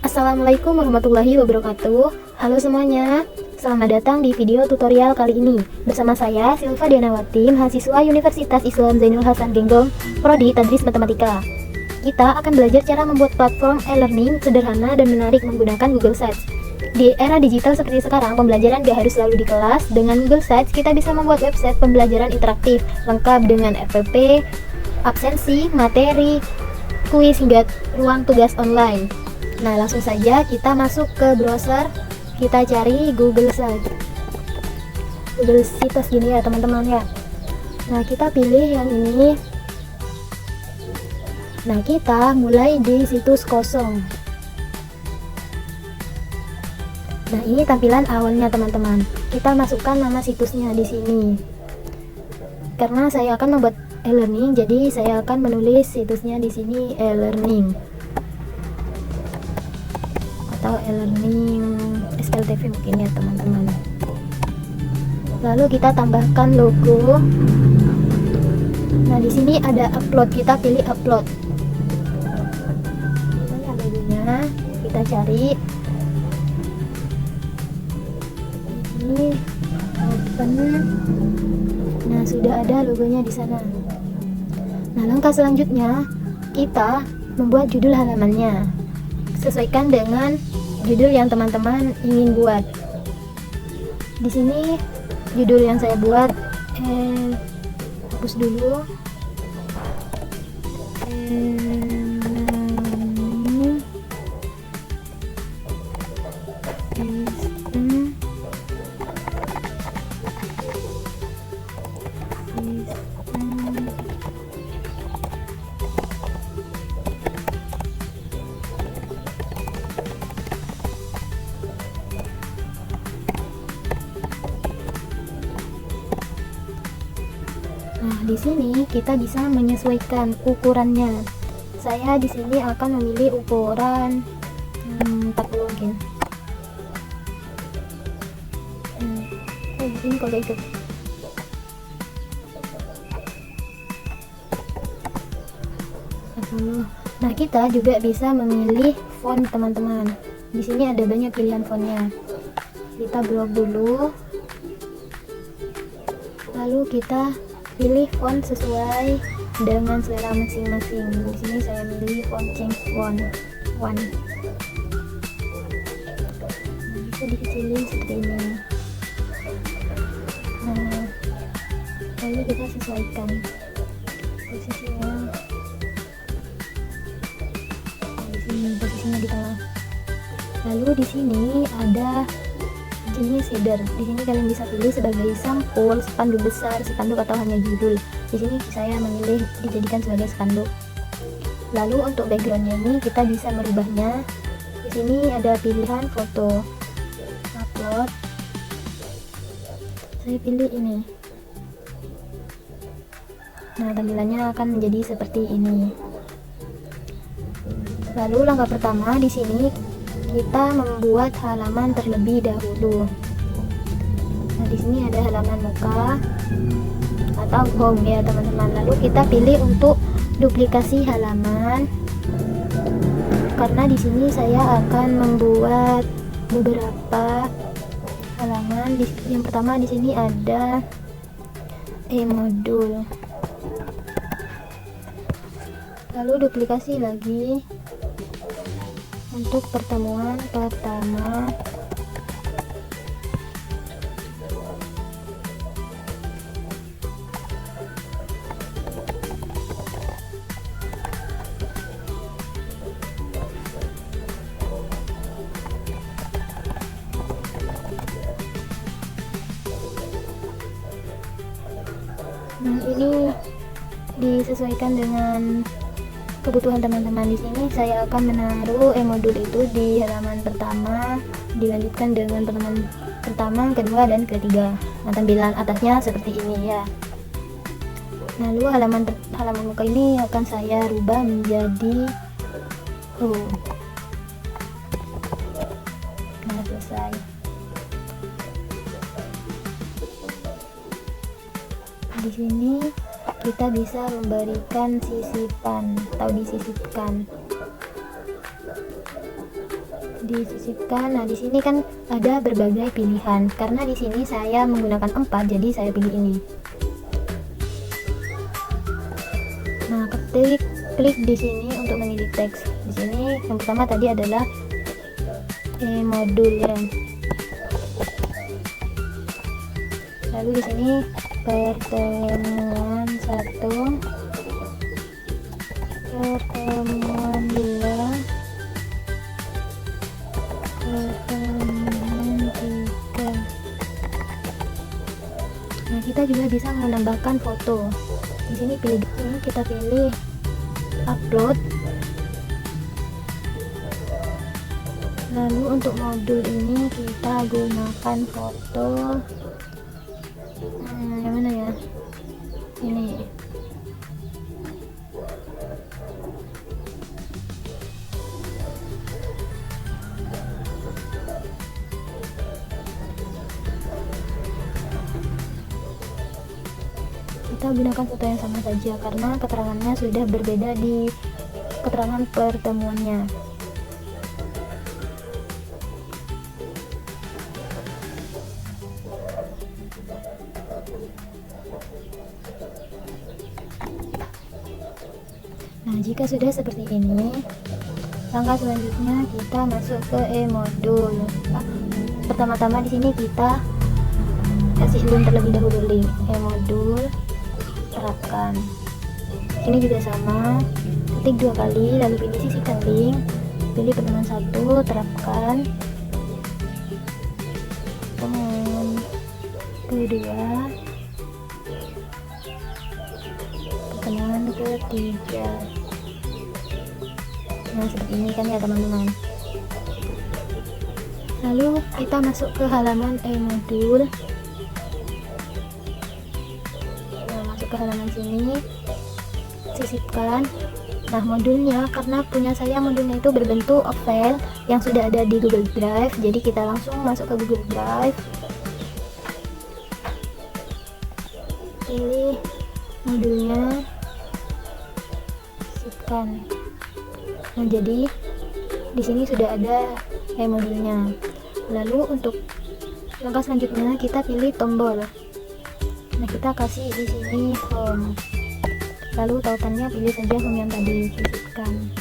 Assalamualaikum warahmatullahi wabarakatuh. Halo semuanya, selamat datang di video tutorial kali ini. Bersama saya Silva Dianawati, mahasiswa Universitas Islam Zainul Hasan Genggong, Prodi Tadris Matematika. Kita akan belajar cara membuat platform e-learning sederhana dan menarik menggunakan Google Sites. Di era digital seperti sekarang, pembelajaran gak harus selalu di kelas. Dengan Google Sites, kita bisa membuat website pembelajaran interaktif, lengkap dengan FYP, absensi, materi, kuis, hingga ruang tugas online. Nah, langsung saja kita masuk ke browser, kita cari Google Sites, Google Sites gini ya teman-teman ya. Nah, kita pilih yang ini. Nah, kita mulai di situs kosong. Nah, ini tampilan awalnya teman-teman. Kita masukkan nama situsnya di sini. Karena saya akan membuat e-learning, jadi saya akan menulis situsnya di sini e-learning atau e-learning SLTV mungkin ya teman-teman. Lalu kita tambahkan logo. Nah, di sini ada upload, kita pilih upload. Mana logonya? Kita cari. Ini open. Nah, sudah ada logonya di sana. Nah, langkah selanjutnya kita membuat judul halamannya. Sesuaikan dengan judul yang teman-teman ingin buat. Di sini judul yang saya buat, hapus dulu. Nah, di sini kita bisa menyesuaikan ukurannya. Saya di sini akan memilih ukuran 40 mungkin. Ini kok kayak gitu. Nah, kita juga bisa memilih font teman-teman. Di sini ada banyak pilihan fontnya. Kita blok dulu. Lalu kita pilih font sesuai dengan selera masing-masing. Di sini saya milih font change font 1. Nah, bisa dikecilin seperti ini. Nah, lalu kita sesuaikan posisinya. Di sini posisinya di tengah. Lalu di sini ada jenis header. Di sini kalian bisa pilih sebagai sampul, spanduk besar, spanduk atau hanya judul. Di sini saya memilih dijadikan sebagai spanduk. Lalu untuk backgroundnya ini kita bisa merubahnya. Di sini ada pilihan foto, upload. Saya pilih ini. Nah, tampilannya akan menjadi seperti ini. Lalu langkah pertama di sini kita membuat halaman terlebih dahulu. Nah, di sini ada halaman muka atau home ya teman-teman. Lalu kita pilih untuk duplikasi halaman. Karena di sini saya akan membuat beberapa halaman. Yang pertama di sini ada e-modul. Lalu duplikasi lagi. Untuk pertemuan pertama, nah ini disesuaikan dengan kebutuhan teman-teman. Di sini saya akan menaruh e-modul itu di halaman pertama, dilanjutkan dengan pertemuan pertama, kedua, dan ketiga. Nah, tampilan atasnya seperti ini ya. Nah, lalu halaman muka ini akan saya rubah menjadi home. Nah, selesai. Di sini kita bisa memberikan sisipan atau disisipkan. disisipkan. Nah, di sini kan ada berbagai pilihan. Karena di sini saya menggunakan 4, jadi saya pilih ini. Nah, klik di sini untuk memilih teks. Di sini yang pertama tadi adalah modul ya. Lalu di sini pertemuan 1, pertemuan 2, pertemuan 3. Nah, kita juga bisa menambahkan foto. Di sini kita pilih upload. Lalu untuk modul ini kita gunakan foto yang mana ya, ini. Kita gunakan foto yang sama saja karena keterangannya sudah berbeda di keterangan pertemuannya. Nah, jika sudah seperti ini, langkah selanjutnya kita masuk ke e-modul. Pertama-tama di sini kita kasih link terlebih dahulu, link e-modul, terapkan. Ini juga sama, ketik 2 kali, lalu pilih sisihkan link, pilih pertemuan 1, terapkan. Pertemuan kedua, pertemuan ketiga. Nah, seperti ini kan ya teman-teman. Lalu kita masuk ke halaman e-modul. Nah, masuk ke halaman sini, sisipkan. Nah, modulnya, karena punya saya modulnya itu berbentuk file yang sudah ada di Google Drive, jadi kita langsung masuk ke Google Drive, pilih modulnya, sisipkan. Nah, jadi di sini sudah ada modulnya. Lalu untuk langkah selanjutnya kita pilih tombol. Nah, kita kasih di sini home. Lalu tautannya pilih saja home yang tadi, sisipkan.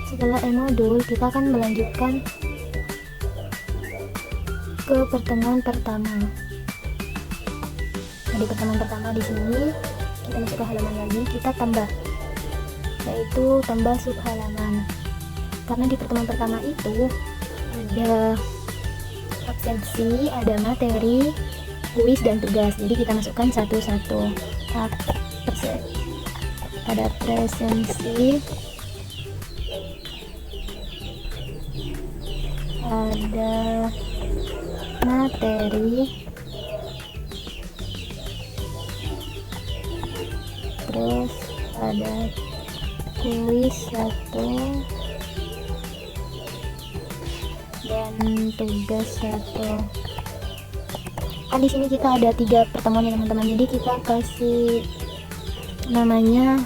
Setelah e-modul, kita akan melanjutkan ke pertemuan pertama. Nah, di pertemuan pertama di sini kita masuk ke halaman lagi, kita tambah, yaitu tambah sub halaman. Karena di pertemuan pertama itu ada absensi, ada materi, kuis dan tugas, jadi kita masukkan satu-satu. Ada presensi, ada materi, terus ada kuis 1 dan tugas 1. Kan di sini kita ada 3 pertemuan ya teman-teman, jadi kita kasih namanya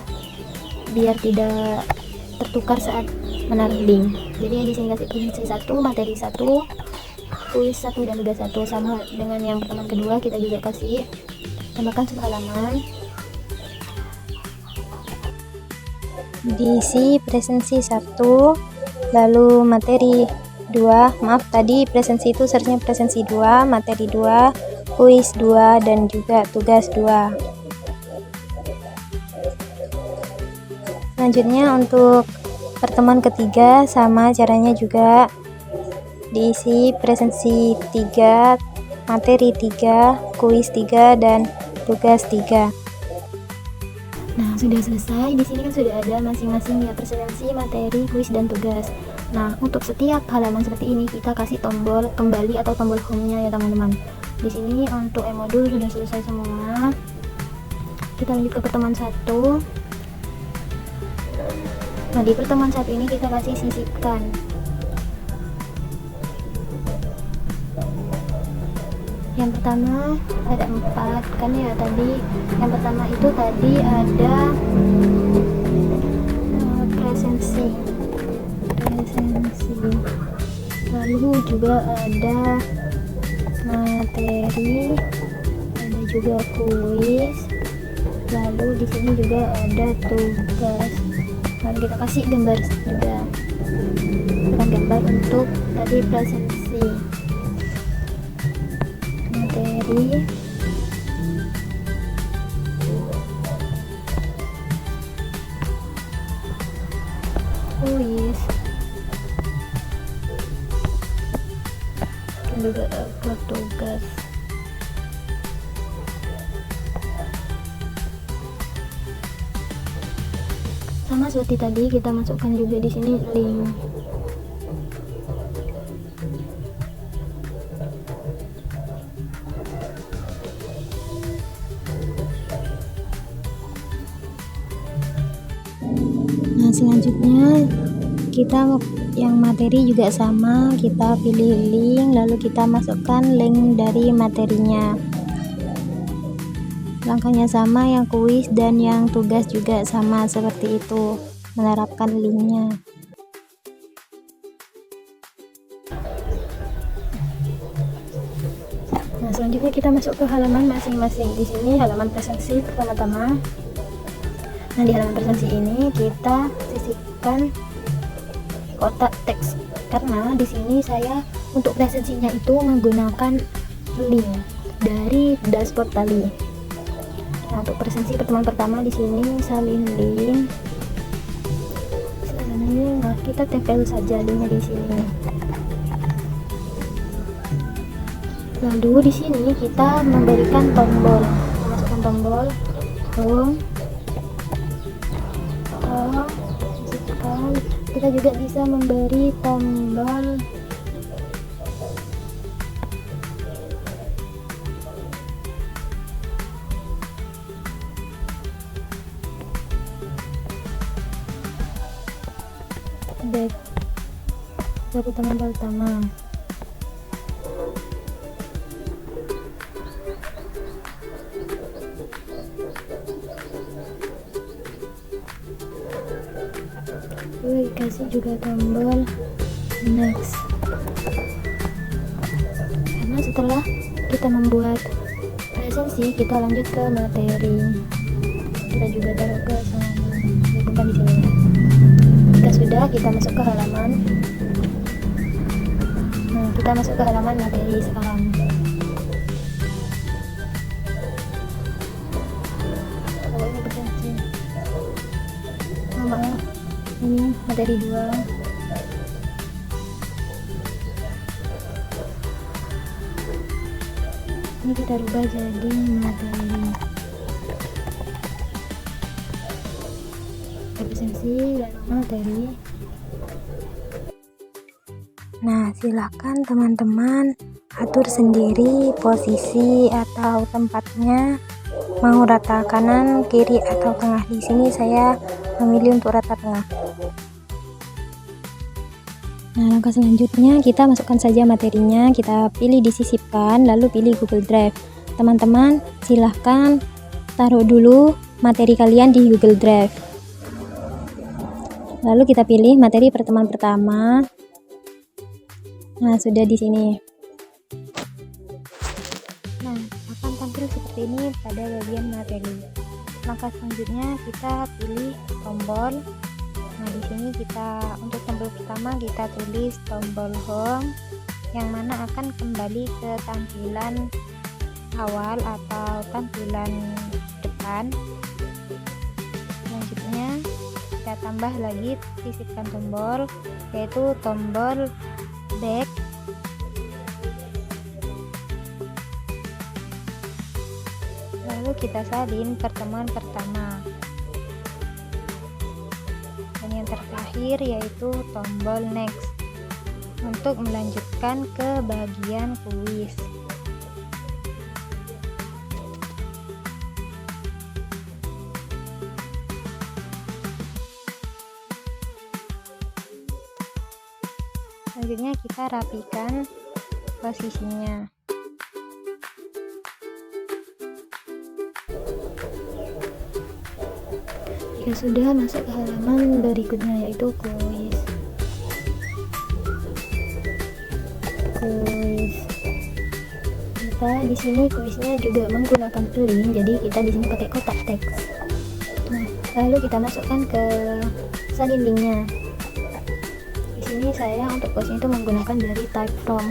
biar tidak tertukar saat menaruh link. Jadi di sini kasih presensi 1, materi 1, kuis 1 dan tugas 1. Sama dengan yang pertemuan kedua, kita juga kasih tambahkan sub halaman, diisi presensi 1, lalu materi 2, maaf tadi presensi itu seharusnya presensi 2, materi 2, kuis 2 dan juga tugas 2. Selanjutnya untuk pertemuan ketiga sama caranya juga, diisi presensi 3, materi 3, kuis 3 dan tugas 3. Nah, sudah selesai. Di sini kan sudah ada masing-masing ya, presensi, materi, kuis dan tugas. Nah, untuk setiap halaman seperti ini kita kasih tombol kembali atau tombol home-nya ya teman-teman. Di sini untuk e-modul sudah selesai semua. Kita lanjut ke pertemuan 1. Nah, di pertemuan 1 ini kita kasih sisipkan. Yang pertama ada 4 kan ya tadi. Yang pertama itu tadi ada presensi, lalu juga ada materi, ada juga kuis, lalu di sini juga ada tugas. Lalu kita kasih gambar juga, gambar untuk tadi presensi, materi, kuis, dan juga upload tugas. Sama seperti tadi, kita masukkan juga di sini link. Nah, selanjutnya kita yang materi juga sama, kita pilih link, lalu kita masukkan link dari materinya. Langkahnya sama, yang kuis dan yang tugas juga sama seperti itu, menerapkan linknya. Nah, selanjutnya kita masuk ke halaman masing-masing. Di sini halaman presensi pertama-tama. Nah, di halaman presensi ini kita sisipkan kotak teks, karena di sini saya untuk presensinya itu menggunakan link dari dashboard tali. Nah, untuk presensi pertemuan pertama di sini salin link. Nah, kita tempel saja linknya di sini. Lalu di sini kita memberikan tombol, masukkan tombol home. Kita juga bisa memberi tombol back dari tombol pertama. Kasih juga tombol next, karena setelah kita membuat presensi kita lanjut ke materi. Kita juga taruh ke sana, bukan di sini. Jika sudah, kita masuk ke halaman. Nah, kita masuk ke halaman materi sekarang. Oh, ini presensi. Oh, maaf. Ini materi 2. Ini kita rubah jadi materi presensi dan materi. Nah, silakan teman-teman atur sendiri posisi atau tempatnya, mau rata kanan, kiri atau tengah. Di sini saya memilih untuk rata tengah. Nah, langkah selanjutnya kita masukkan saja materinya, kita pilih disisipkan, lalu pilih Google Drive. Teman-teman silahkan taruh dulu materi kalian di Google Drive. Lalu kita pilih materi pertemuan pertama. Nah, sudah di sini. Nah, akan tampil seperti ini pada bagian materi. Langkah selanjutnya kita pilih tombol. Nah, di sini kita untuk tombol pertama kita tulis tombol home, yang mana akan kembali ke tampilan awal atau tampilan depan. Selanjutnya kita tambah lagi sisipkan tombol, yaitu tombol back. Lalu kita salin pertemuan pertama. Dan yang terakhir yaitu tombol next untuk melanjutkan ke bagian kuis. Selanjutnya kita rapikan posisinya. Jika sudah, masuk ke halaman berikutnya yaitu kuis. Kita di sini kuisnya juga menggunakan link, jadi kita di sini pakai kotak teks. Nah, lalu kita masukkan ke salin linknya. Di sini saya untuk kuisnya itu menggunakan dari type from.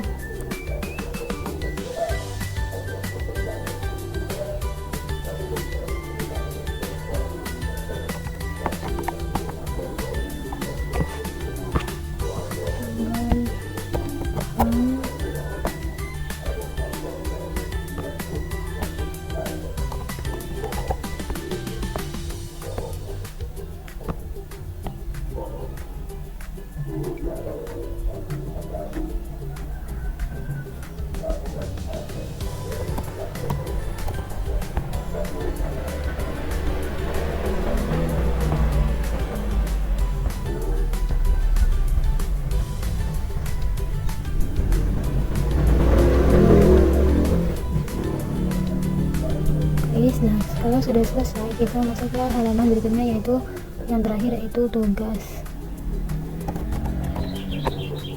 Nah, kalau sudah selesai, kita masuk ke halaman berikutnya yaitu yang terakhir, yaitu tugas.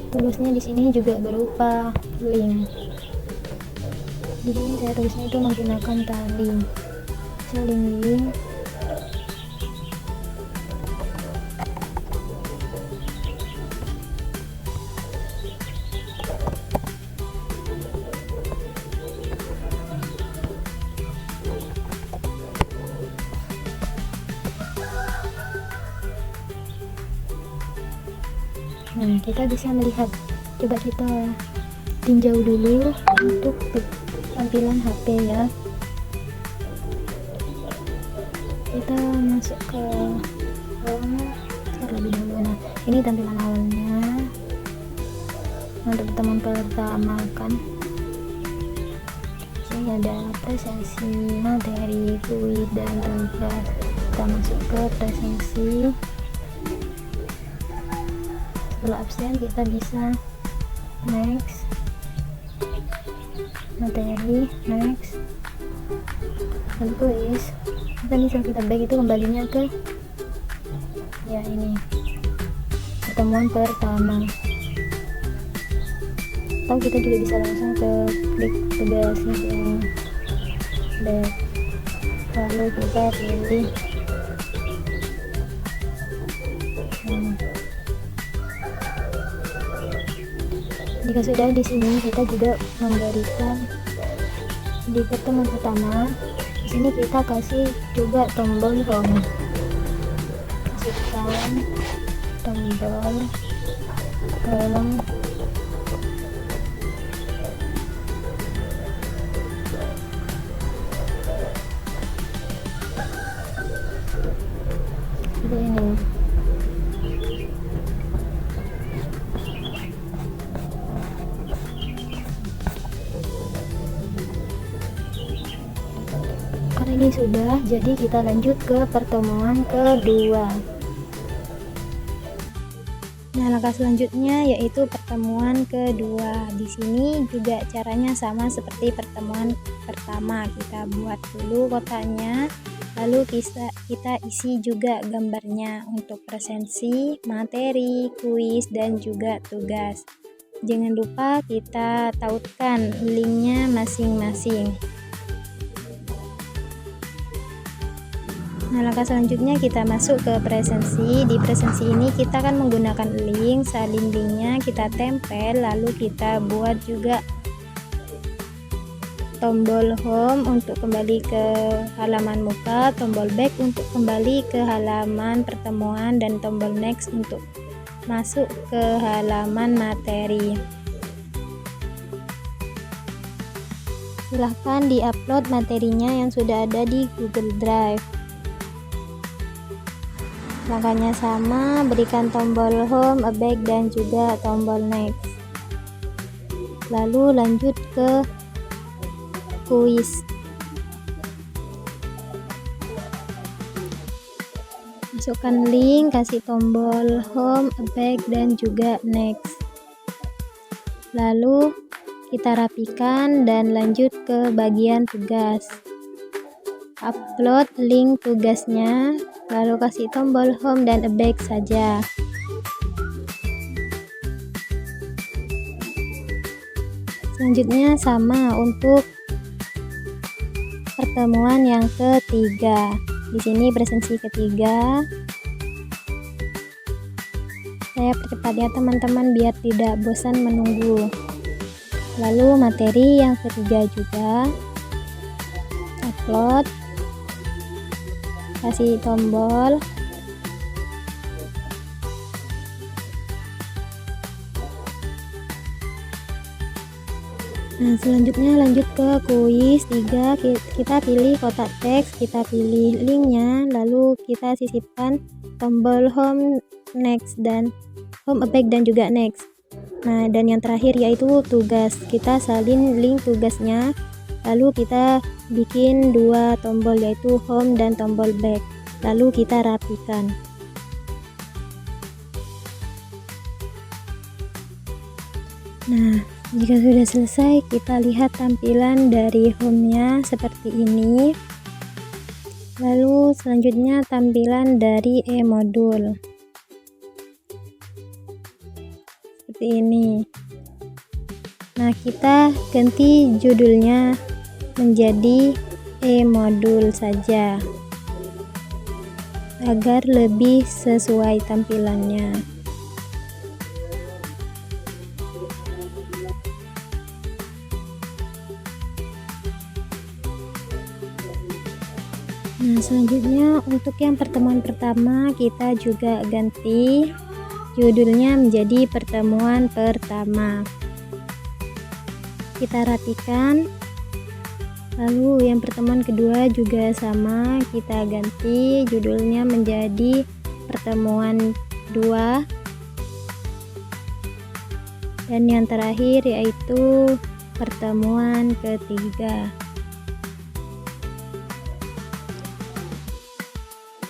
Tugasnya di sini juga berupa link. Di sini saya tulisnya itu menggunakan tali. Salin link. Nah, kita bisa melihat, coba kita tinjau dulu untuk tampilan HP ya. Kita masuk ke terlebih dahulu. Nah, ini tampilan awalnya untuk pertemuan pertama kan. Sini ada presensi, materi, kuis, dan tugas. Kita masuk ke presensi. Setelah absen kita bisa next, materi, next, dan kuis. Kita bisa kita back itu kembalinya ke ya ini pertemuan pertama, atau kita juga bisa langsung ke klik tugasnya yang back, lalu kita pilih jika sudah. Di sini kita juga memberikan di pertemuan pertama. Di sini kita kasih juga tombol home. Masukkan tombol home. Seperti ini. Ini sudah, jadi kita lanjut ke pertemuan kedua. Nah, langkah selanjutnya yaitu pertemuan kedua. Di sini juga caranya sama seperti pertemuan pertama. Kita buat dulu kotaknya, lalu kita isi juga gambarnya untuk presensi, materi, kuis, dan juga tugas. Jangan lupa kita tautkan linknya masing-masing. Nah, langkah selanjutnya kita masuk ke presensi. Di presensi ini kita akan menggunakan link, salin linknya kita tempel, lalu kita buat juga tombol home untuk kembali ke halaman muka, tombol back untuk kembali ke halaman pertemuan, dan tombol next untuk masuk ke halaman materi. Silahkan diupload materinya yang sudah ada di Google Drive. Langkahnya sama, berikan tombol home, back, dan juga tombol next. Lalu lanjut ke kuis. Masukkan link, kasih tombol home, back, dan juga next. Lalu kita rapikan dan lanjut ke bagian tugas. upload link tugasnya, lalu kasih tombol home dan back saja. Selanjutnya sama untuk pertemuan yang ketiga. Di sini presensi ketiga. Saya percepat ya teman-teman biar tidak bosan menunggu. Lalu materi yang ketiga juga. Upload. Kasih tombol. Nah, selanjutnya lanjut ke kuis 3. Kita pilih kotak teks, kita pilih linknya, lalu kita sisipkan tombol home, next, dan home, back, dan juga next. Nah, dan yang terakhir yaitu tugas. Kita salin link tugasnya, lalu kita bikin 2 tombol yaitu home dan tombol back, lalu kita rapikan. Nah, jika sudah selesai, kita lihat tampilan dari home-nya seperti ini. Lalu selanjutnya tampilan dari e-modul. Seperti ini. Nah, kita ganti judulnya menjadi e-modul saja agar lebih sesuai tampilannya. Nah, selanjutnya untuk yang pertemuan pertama kita juga ganti judulnya menjadi pertemuan pertama. Kita rapikan. Lalu yang pertemuan kedua juga sama, kita ganti judulnya menjadi pertemuan 2. Dan yang terakhir yaitu pertemuan ketiga.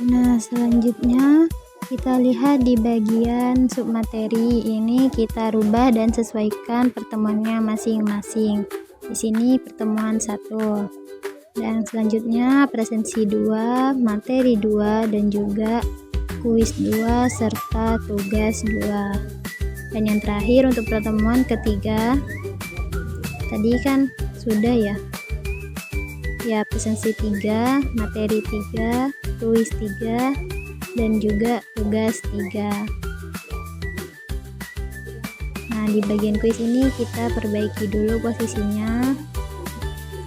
Nah, selanjutnya kita lihat di bagian submateri ini, kita rubah dan sesuaikan pertemuannya masing-masing. Di sini pertemuan 1. Dan selanjutnya presensi 2, materi 2, dan juga kuis 2 serta tugas 2. Dan yang terakhir untuk pertemuan ketiga, tadi kan sudah ya. Ya, presensi 3, materi 3, kuis 3, dan juga tugas 3. Nah, di bagian kuis ini kita perbaiki dulu posisinya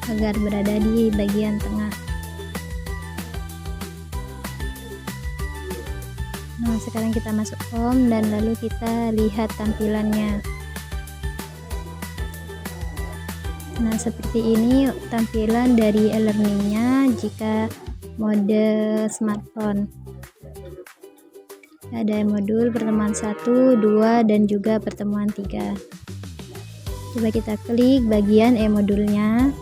agar berada di bagian tengah. Nah, sekarang kita masuk home dan lalu kita lihat tampilannya. Nah, seperti ini tampilan dari e-learningnya jika mode smartphone. Ada modul pertemuan 1, 2, dan juga pertemuan 3. Coba kita klik bagian e-modulnya.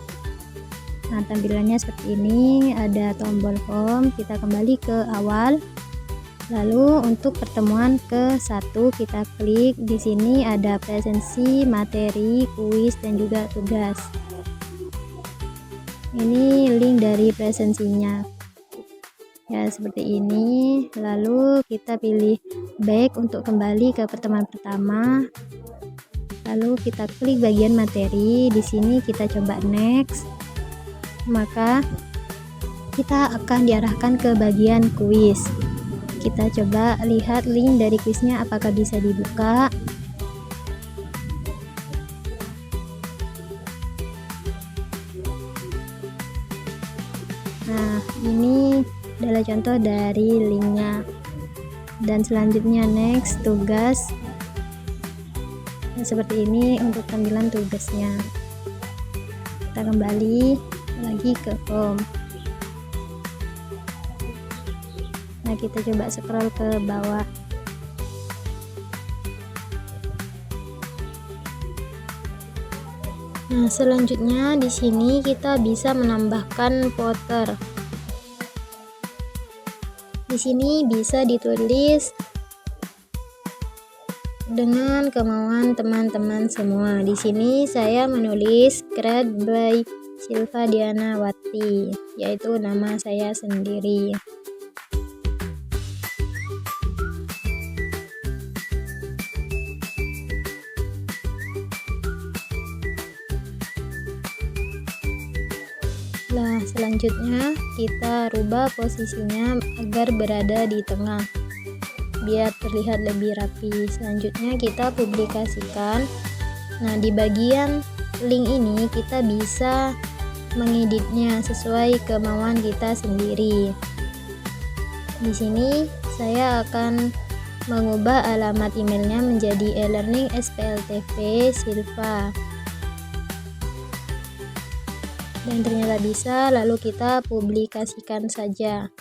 Nah, tampilannya seperti ini. Ada tombol home, kita kembali ke awal. Lalu untuk pertemuan ke-1 kita klik. Di sini ada presensi, materi, kuis, dan juga tugas. Ini link dari presensinya. Ya, seperti ini. Lalu kita pilih back untuk kembali ke pertemuan pertama. Lalu kita klik bagian materi. Di sini kita coba next. Maka kita akan diarahkan ke bagian kuis. Kita coba lihat link dari kuisnya apakah bisa dibuka. Nah, ini adalah contoh dari linknya. Dan selanjutnya next, tugas. Nah, seperti ini untuk tampilan tugasnya. Kita kembali lagi ke home. Nah, kita coba scroll ke bawah. Nah, selanjutnya di sini kita bisa menambahkan footer. Di sini bisa ditulis dengan kemauan teman-teman semua. Di sini saya menulis grade by Silva Dianawati, yaitu nama saya sendiri. Nah, selanjutnya kita rubah posisinya agar berada di tengah biar terlihat lebih rapi. Selanjutnya kita publikasikan. Nah, di bagian link ini kita bisa mengeditnya sesuai kemauan kita sendiri. Di sini saya akan mengubah alamat emailnya menjadi e-learning SPLTV Silva. Dan ternyata bisa, lalu kita publikasikan saja.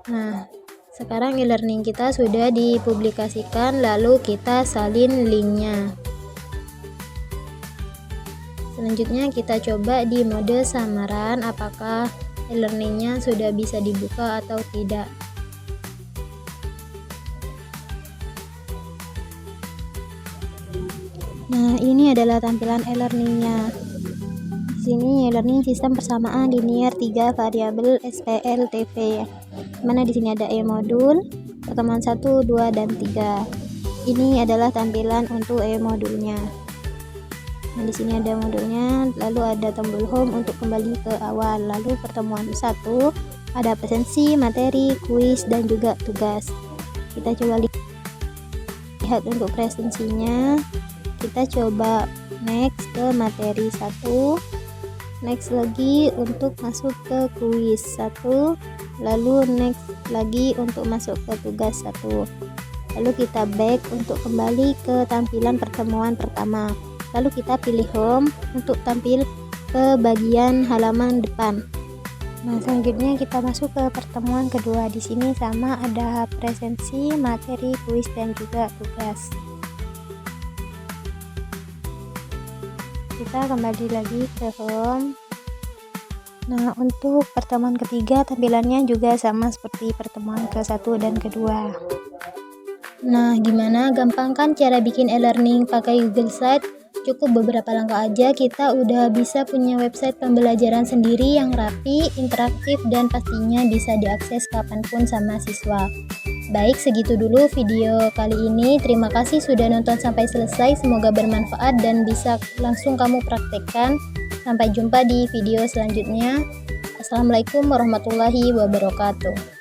Nah, sekarang e-learning kita sudah dipublikasikan, lalu kita salin linknya. Selanjutnya kita coba di mode samaran apakah e-learningnya sudah bisa dibuka atau tidak. Nah, ini adalah tampilan e-learningnya. Di sini e-learning sistem persamaan linear 3 variabel SPLTV. Mana di sini ada e-modul, pertemuan 1, 2, dan 3. Ini adalah tampilan untuk e-modulnya. Nah, di sini ada modulnya, lalu ada tombol home untuk kembali ke awal. Lalu pertemuan 1 ada presensi, materi, kuis, dan juga tugas. Kita coba lihat untuk presensinya. Kita coba next ke materi 1, next lagi untuk masuk ke kuis 1, lalu next lagi untuk masuk ke tugas 1. Lalu kita back untuk kembali ke tampilan pertemuan pertama. Lalu kita pilih home untuk tampil ke bagian halaman depan. Nah, selanjutnya kita masuk ke pertemuan kedua. Di sini sama ada presensi, materi, kuis, dan juga tugas. Kita kembali lagi ke home. Nah, untuk pertemuan ketiga tampilannya juga sama seperti pertemuan ke-1 dan kedua. Nah, gimana? Gampang kan cara bikin e-learning pakai Google Site? Cukup beberapa langkah aja kita udah bisa punya website pembelajaran sendiri yang rapi, interaktif, dan pastinya bisa diakses kapanpun sama siswa. Baik, segitu dulu video kali ini. Terima kasih sudah nonton sampai selesai. Semoga bermanfaat dan bisa langsung kamu praktekkan. Sampai jumpa di video selanjutnya. Assalamualaikum warahmatullahi wabarakatuh.